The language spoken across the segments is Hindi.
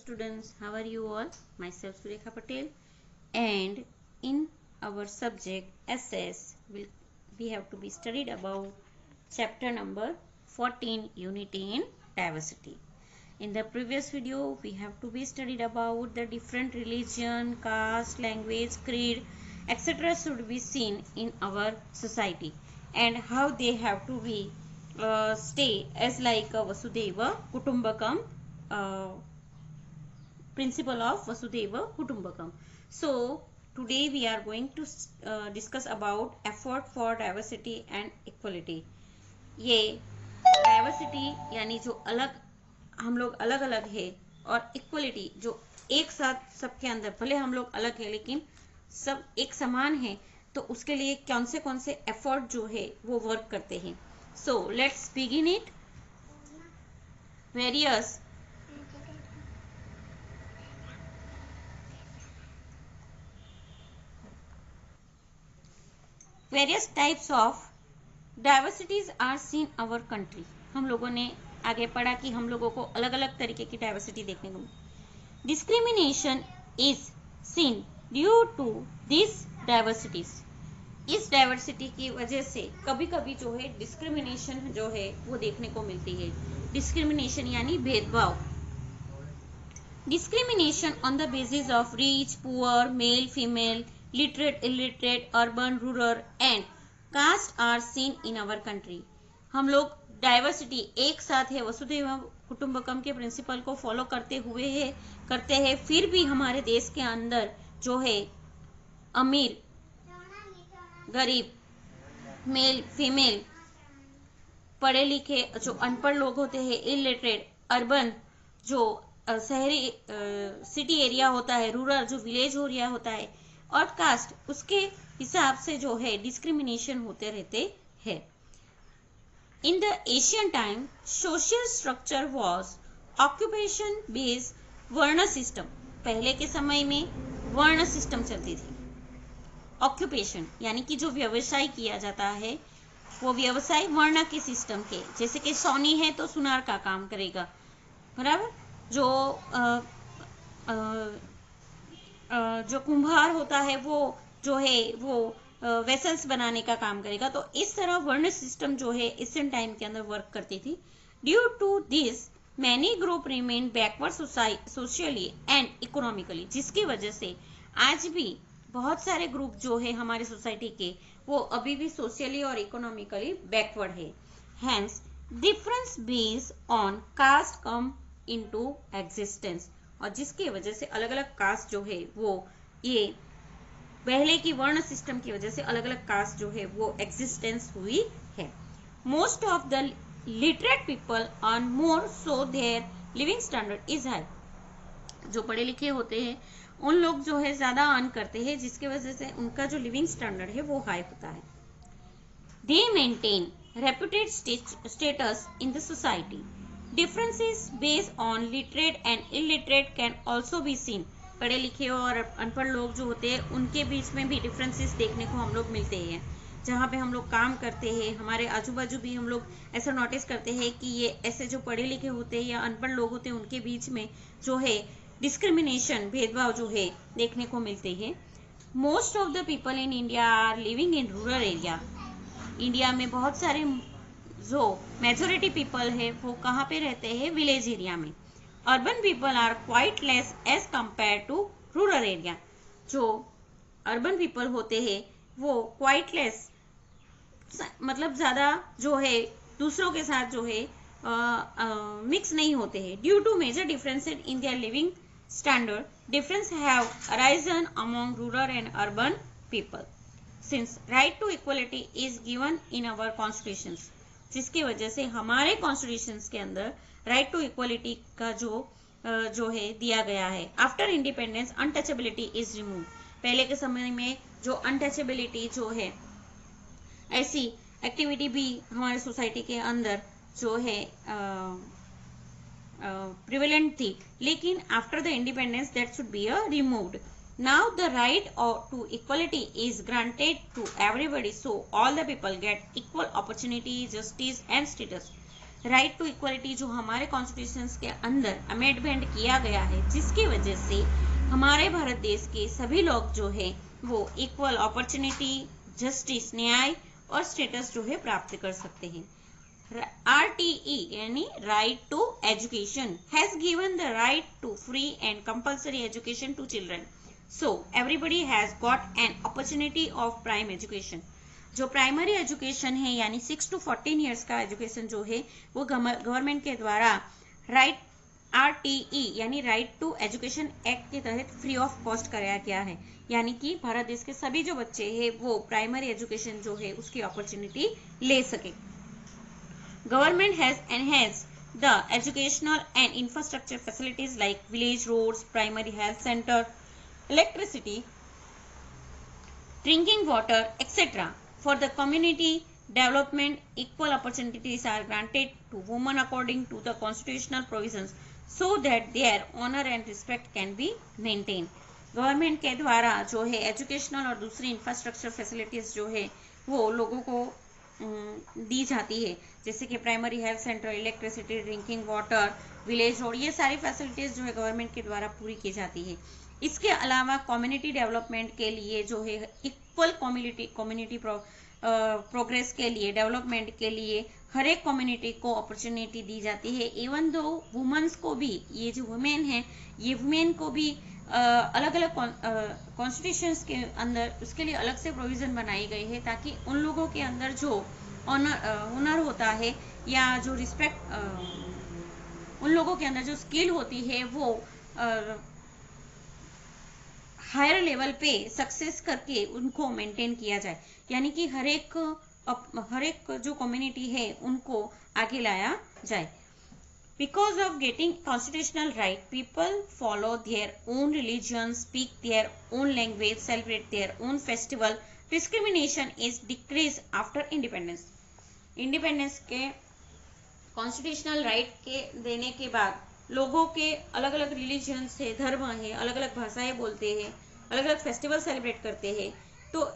students, how are you all? Myself Surekha Patel, and in our subject SS we have to be studied about chapter number 14, unity in diversity. In the previous video we have to be studied about the different religion, caste, language, creed, etc. should be seen in our society and how they have to be stay as like a Vasudhaiva Kutumbakam principle of Vasudhaiva Kutumbakam. So today we are going to discuss about effort for diversity and equality. ये डाइवर्सिटी यानी जो अलग हम लोग अलग अलग है और इक्वलिटी जो एक साथ सबके अंदर भले हम लोग अलग है लेकिन सब एक समान है, तो उसके लिए कौन से एफर्ट जो है वो वर्क करते हैं. So let's begin it. Various types of diversities are seen our country. हम लोगों ने आगे पढ़ा कि हम लोगों को अलग अलग तरीके की डाइवर्सिटी देखने को मिली. Discrimination is seen due to this diversities. इस डाइवर्सिटी की वजह से कभी कभी जो है डिस्क्रिमिनेशन जो है वो देखने को मिलती है. डिस्क्रिमिनेशन यानी भेदभाव. Discrimination on the basis of rich, poor, male, female, literate, illiterate, urban, rural and caste are seen in our country. हम लोग डाइवर्सिटी एक साथ है, वसुधैव कुटुंबकम के प्रिंसिपल को फॉलो करते हैं, फिर भी हमारे देश के अंदर जो है अमीर, गरीब, मेल, फीमेल, पढ़े लिखे जो अनपढ़ लोग होते हैं, इलिटरेट, अर्बन जो शहरी सिटी एरिया होता है, रूरल जो विलेज एरिया होता है, और कास्ट उसके हिसाब से जो है डिस्क्रिमिनेशन होते रहते हैं. In the Asian time social structure was occupation based वर्ण सिस्टम. पहले के समय में वर्ण सिस्टम चलती थी. ऑक्यूपेशन यानी कि जो व्यवसाय किया जाता है वो व्यवसाय वर्ण के सिस्टम के, जैसे कि सोनी है तो सुनार का काम करेगा, बराबर. जो कुम्हार होता है वो जो है वो वेसल्स बनाने का काम करेगा. तो इस तरह वर्ण सिस्टम जो है एशियन टाइम के अंदर वर्क करती थी. Due to this many group remain backward socially and economically. जिसकी वजह से आज भी बहुत सारे ग्रुप जो है हमारे सोसाइटी के वो अभी भी सोशली और इकोनॉमिकली बैकवर्ड है. Hence difference based on caste come into existence. और जिसकी वजह से अलग अलग कास्ट जो है वो ये पहले की वर्ण सिस्टम की वजह से अलग अलग कास्ट जो है वो एग्जिस्टेंस हुई है. Most of the literate people earn more so their living standard is high. जो पढ़े लिखे होते हैं उन लोग जो है ज्यादा अर्न करते हैं, जिसकी वजह से उनका जो लिविंग स्टैंडर्ड है वो हाई होता है. दे maintain reputed status in the society. Differences based on literate and illiterate can also be seen. पढ़े लिखे और अनपढ़ लोग जो होते हैं उनके बीच में भी डिफरेंसेस देखने को हम लोग मिलते हैं. जहाँ पे हम लोग काम करते हैं हमारे आजू बाजू भी हम लोग ऐसा नोटिस करते हैं कि ये ऐसे जो पढ़े लिखे होते हैं या अनपढ़ लोग होते हैं उनके बीच में जो है डिस्क्रिमिनेशन, भेदभाव जो है देखने को मिलते हैं. Most of the people in India are living in rural area. India में बहुत सारे जो मेजोरिटी पीपल है वो कहाँ पे रहते हैं, विलेज एरिया में. Urban people are quite less as compare to rural area. जो अर्बन पीपल होते हैं वो क्वाइट लेस मतलब ज्यादा जो है दूसरों के साथ जो है मिक्स नहीं होते हैं. Due to major differences in their living standard, difference have arisen among rural and urban people since right to equality is given in our constitutions. जिसकी वजह से हमारे कॉन्स्टिट्यूशंस के अंदर राइट टू इक्वलिटी का जो है दिया गया है. After independence untouchability is remove. पहले के समय में जो अनटचेबिलिटी जो है ऐसी एक्टिविटी भी हमारे सोसाइटी के अंदर जो है प्रिवेलेंट थी, लेकिन after the independence that should be removed. Now the right to equality is granted to everybody, so all the people get equal opportunity, justice and status. Right to equality जो हमारे कॉन्स्टिट्यूशन के अंदर अमेंडमेंट किया गया है, जिसकी वजह से हमारे भारत देश के सभी लोग जो है वो इक्वल अपॉर्चुनिटी, जस्टिस, न्याय और स्टेटस जो है प्राप्त कर सकते हैं। RTE यानी right to education has given the right to free and compulsory education to children, so everybody has got an opportunity of prime education. जो प्राइमरी एजुकेशन है यानी 6 to 14 ईयर्स का एजुकेशन जो है वो गवर्नमेंट के द्वारा राइट RTE यानी राइट टू एजुकेशन एक्ट के तहत फ्री ऑफ कॉस्ट कराया गया है, यानी कि भारत देश के सभी जो बच्चे हैं वो प्राइमरी एजुकेशन जो है उसकी अपॉर्चुनिटी ले सके। Government has enhanced the educational and infrastructure facilities like village roads, primary health centre, electricity, drinking water etcetera. For the community development, equal opportunities are granted to women according to the constitutional provisions so that their honor and respect can be maintained. Government के द्वारा जो है एजुकेशनल और दूसरी इंफ्रास्ट्रक्चर फैसिलिटीज जो है वो लोगों को दी जाती है, जैसे कि primary health centre, electricity, drinking water, village road, ये सारी फैसिलिटीज जो है गवर्नमेंट के द्वारा पूरी की जाती है। इसके अलावा कम्युनिटी डेवलपमेंट के लिए जो है इक्वल कम्युनिटी प्रोग्रेस के लिए, डेवलपमेंट के लिए हर एक कम्युनिटी को अपॉर्चुनिटी दी जाती है। इवन दो वुमेन्स को भी, ये जो वुमेन है ये वुमेन को भी अलग अलग कॉन्स्टिट्यूशंस के अंदर उसके लिए अलग से प्रोविजन बनाई गई है, ताकि उन लोगों के अंदर जो हुनर होता है या जो रिस्पेक्ट उन लोगों के अंदर जो स्किल होती है वो हायर लेवल पे सक्सेस करके उनको मेंटेन किया जाए, यानी कि हर एक जो कम्युनिटी है उनको आगे लाया जाए। Because of getting constitutional right, people follow their own religion, speak their own language, celebrate their own festival. Discrimination is decreased after independence. Independence के कॉन्स्टिट्यूशनल राइट के देने के बाद लोगों के अलग अलग रिलीजन से धर्म है, अलग अलग भाषाएं बोलते हैं, अलग अलग फेस्टिवल सेलिब्रेट करते हैं। तो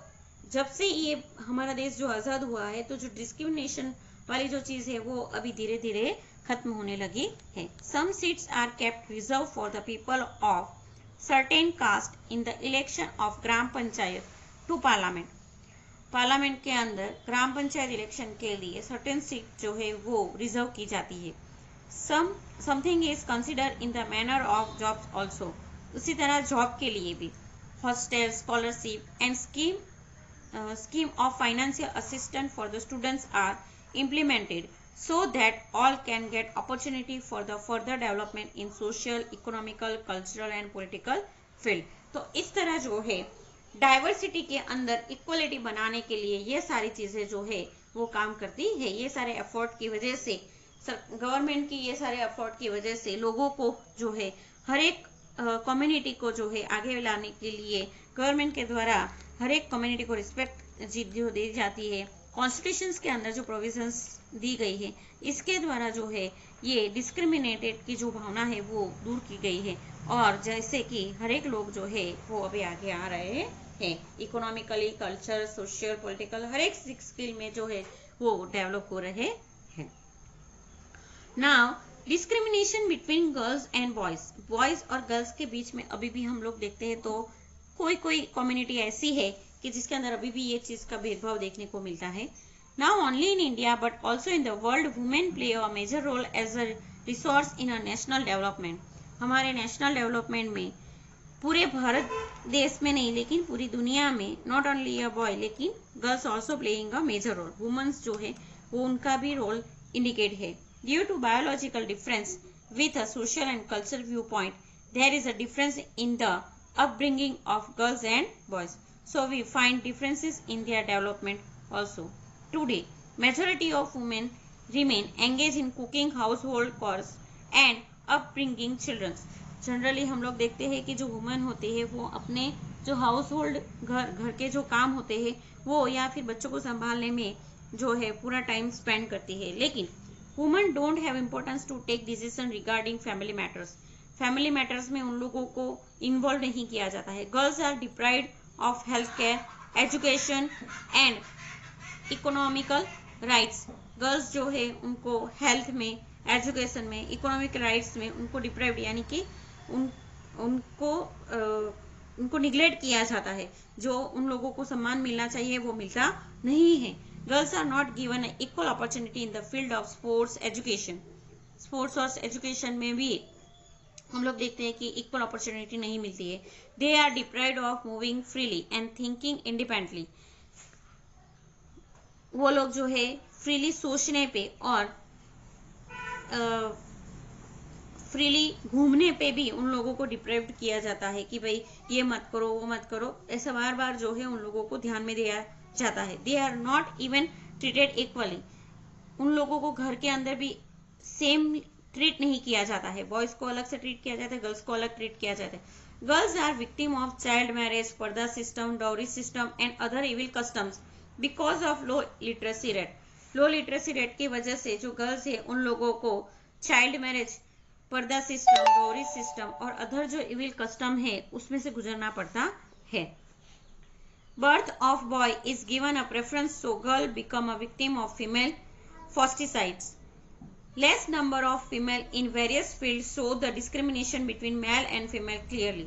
जब से ये हमारा देश जो आज़ाद हुआ है तो जो डिस्क्रिमिनेशन वाली जो चीज़ है वो अभी धीरे धीरे खत्म होने लगी है। Some seats are kept reserve for the people of certain caste in the election of gram panchayat to parliament. Parliament के अंदर ग्राम पंचायत इलेक्शन के लिए सर्टेन सीट जो है वो रिजर्व की जाती है। Something is consider in the manner of jobs also. उसी तरह जॉब के लिए भी hostel, scholarship and scheme of financial assistance for the students are implemented so that all can get opportunity for the further development in social, economical, cultural and political field। तो इस तरह जो है डाइवर्सिटी के अंदर इक्वलिटी बनाने के लिए ये सारी चीजें जो है वो काम करती है। ये सारे एफर्ट की वजह से, गवर्नमेंट की ये सारे एफर्ट की वजह से लोगों को जो है हर एक कम्युनिटी को जो है आगे लाने के लिए गवर्नमेंट के द्वारा हर एक कम्युनिटी को रिस्पेक्ट जो दी जाती है, कॉन्स्टिट्यूशंस के अंदर जो प्रोविजंस दी गई है, इसके द्वारा जो है ये डिस्क्रिमिनेटेड की जो भावना है वो दूर की गई है। और जैसे कि हर एक लोग जो है वो अभी आगे आ रहे हैं, इकोनॉमिकली, कल्चर, सोशल, पॉलिटिकल, हर एक स्किल में जो है वो डेवलप हो रहे हैं। Now discrimination between girls and boys और गर्ल्स के बीच में अभी भी हम लोग देखते हैं तो कोई कम्युनिटी ऐसी है कि जिसके अंदर अभी भी ये चीज का भेदभाव देखने को मिलता है। Now only in India but also in the world women play a major role as a resource in a national development. हमारे नेशनल डेवलपमेंट में पूरे भारत देश में नहीं लेकिन पूरी दुनिया में नॉट ओनली अ बॉय लेकिन girls also playing a major role. Women's जो है वो उनका भी रोल इंडिकेट है। Due to biological difference with a social and cultural view point there is a difference in the upbringing of girls and boys, so we find differences in their development also. Today majority of women remain engaged in cooking, household chores and upbringing children। Generally हम लोग देखते हैं कि जो वुमेन होती है वो अपने जो हाउस होल्ड घर के जो काम होते हैं वो या फिर बच्चों को संभालने में जो है पूरा टाइम स्पेंड करती है, लेकिन women don't have importance to take decision regarding family matters. Family matters में उन लोगों को इन्वॉल्व नहीं किया जाता है। Girls are deprived of health care, education and economical rights. Girls जो है उनको हेल्थ में, एजुकेशन में, इकोनॉमिक राइट्स में उनको डिप्राइव्ड यानी कि उनको निग्लेक्ट किया जाता है। जो उन लोगों को सम्मान मिलना चाहिए वो मिलता नहीं है। Girls are not given equal opportunity in the field of sports education. Sports और एजुकेशन में भी हम लोग देखते हैं कि इक्वल अपॉर्चुनिटी नहीं मिलती है। They are deprived of moving freely and thinking independently. वो लोग जो है फ्रीली सोचने पे और फ्रीली घूमने पे भी उन लोगों को डिप्राइव्ड किया जाता है कि भाई ये मत करो, वो मत करो, ऐसा बार बार जो है उन लोगों को ध्यान में दिया जाता है। They are not even treated equally. उन लोगों को घर के अंदर भी सेम ट्रीट नहीं किया जाता है। बॉयज को अलग से ट्रीट किया जाता है, गर्ल्स को अलग ट्रीट किया जाता है। Girls are victim of child marriage, purdah system, dowry system and other evil customs because of low literacy rate. Low literacy rate की वजह से जो गर्ल्स है उन लोगों को child marriage, purdah system, dowry system और अदर जो इविल कस्टम है उसमें से गुजरना पड़ता है। Birth of boy is given a preference, so girl become a victim of female foeticides. Less number of female in various fields show the discrimination between male and female clearly.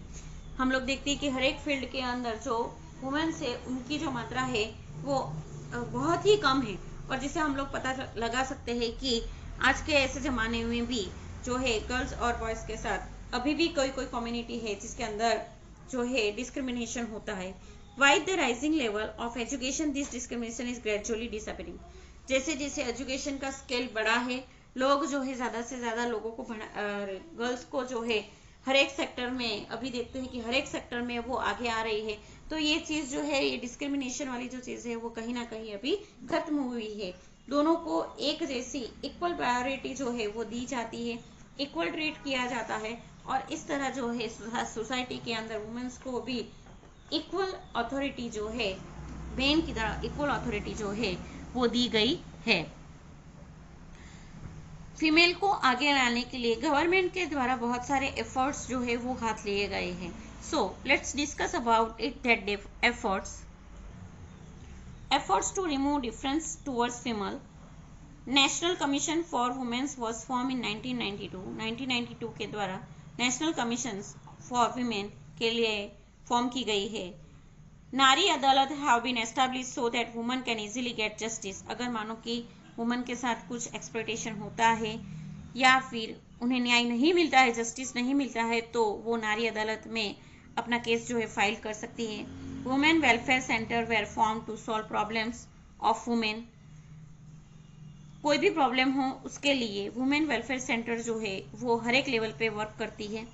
हम लोग देखते हैं कि हर एक फील्ड के अंदर जो वुमेन्स है उनकी जो मात्रा है वो बहुत ही कम है, और जिसे हम लोग पता लगा सकते हैं कि आज के ऐसे जमाने में भी जो है गर्ल्स और बॉयज के साथ अभी भी कोई कोई कम्युनिटी है जिसके अंदर जो है डिस्क्रिमिनेशन होता है। With the rising level of education, this discrimination is gradually disappearing. जैसे जैसे एजुकेशन का स्केल बढ़ा है, लोग जो है ज्यादा से ज्यादा लोगों को गर्ल्स को जो है हर एक सेक्टर में, अभी देखते हैं कि हर एक सेक्टर में वो आगे आ रही है। तो ये चीज जो है, ये डिस्क्रिमिनेशन वाली जो चीज है वो कहीं ना कहीं अभी खत्म हुई है। दोनों को एक जैसी इक्वल प्रायोरिटी जो है वो दी जाती है, इक्वल ट्रीट किया जाता है, और इस तरह जो है सोसाइटी के अंदर वुमेन्स को भी इक्वल अथॉरिटी जो है, मेन की तरह इक्वल अथॉरिटी जो है वो दी गई है। फीमेल को आगे लाने के लिए गवर्नमेंट के द्वारा बहुत सारे एफर्ट्स जो है वो हाथ लिए गए हैं। So let's discuss about it that efforts to remove difference towards female. National commission for women's was form in 1992 के द्वारा नेशनल कमीशन फॉर वीमेन के लिए फॉर्म की गई है। नारी अदालत have been establish so that woman can easily get justice. अगर मानो कि वुमन के साथ कुछ एक्सप्लॉयटेशन होता है या फिर उन्हें न्याय नहीं मिलता है, जस्टिस नहीं मिलता है, तो वो नारी अदालत में अपना केस जो है फाइल कर सकती है। Women welfare centre were form to solve problems of women. कोई भी प्रॉब्लम हो उसके लिए वुमेन वेलफेयर सेंटर जो है वो हर एक लेवल पे वर्क करती है।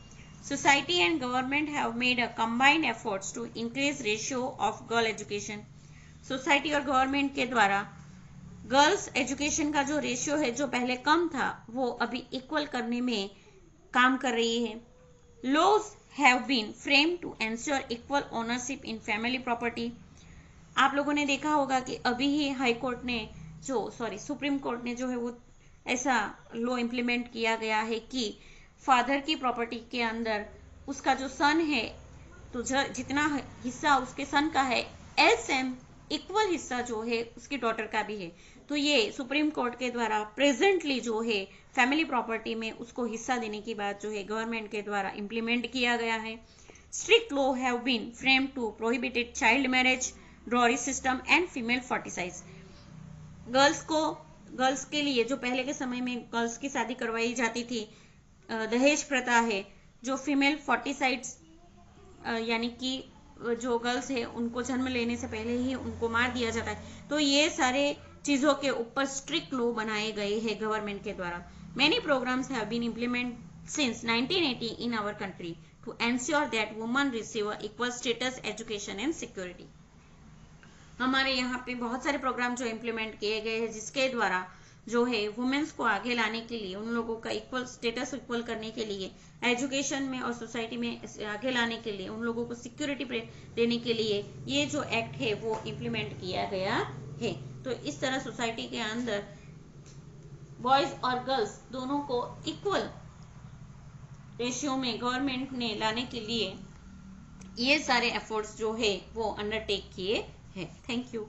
Society and government have made a combined efforts to increase ratio of girl education. Society और गवर्नमेंट के द्वारा गर्ल्स एजुकेशन का जो रेशियो है, जो पहले कम था, वो अभी इक्वल करने में काम कर रही है। Laws have been framed to ensure equal ownership in family property. आप लोगों ने देखा होगा कि अभी ही हाई कोर्ट ने सुप्रीम कोर्ट ने जो है वो ऐसा लॉ इम्प्लीमेंट किया गया है कि फादर की प्रॉपर्टी के अंदर उसका जो सन है, तो जितना हिस्सा उसके सन का है, सेम इक्वल हिस्सा जो है उसकी डॉटर का भी है। तो ये सुप्रीम कोर्ट के द्वारा प्रेजेंटली जो है फैमिली प्रॉपर्टी में उसको हिस्सा देने की बात जो है गवर्नमेंट के द्वारा इम्प्लीमेंट किया गया है। Strict law have been framed to prohibited child marriage, dowry system and female foeticides. Girls के लिए जो पहले के समय में गर्ल्स की शादी करवाई जाती थी, दहेज प्रथा है, जो फीमेल फॉर्टिसाइड्स यानी कि जो गर्ल्स है उनको जन्म लेने से पहले ही उनको मार दिया जाता है। तो ये सारे चीजों के ऊपर स्ट्रिक्ट लॉ बनाए गए हैं गवर्नमेंट के द्वारा। Many programmes have been implement since 1980 in our country to ensure that women receive equal status, education and security. हमारे यहाँ पे बहुत सारे प्रोग्राम जो इम्प्लीमेंट किए गए हैं जिसके द्वारा जो है वुमेन्स को आगे लाने के लिए, उन लोगों का इक्वल स्टेटस इक्वल करने के लिए, एजुकेशन में और सोसाइटी में आगे लाने के लिए, उन लोगों को सिक्योरिटी देने के लिए ये जो एक्ट है वो इम्प्लीमेंट किया गया है। तो इस तरह सोसाइटी के अंदर बॉयज और गर्ल्स दोनों को इक्वल रेशियो में गवर्नमेंट ने लाने के लिए ये सारे एफर्ट्स जो है वो अंडरटेक किए हैं। Thank you.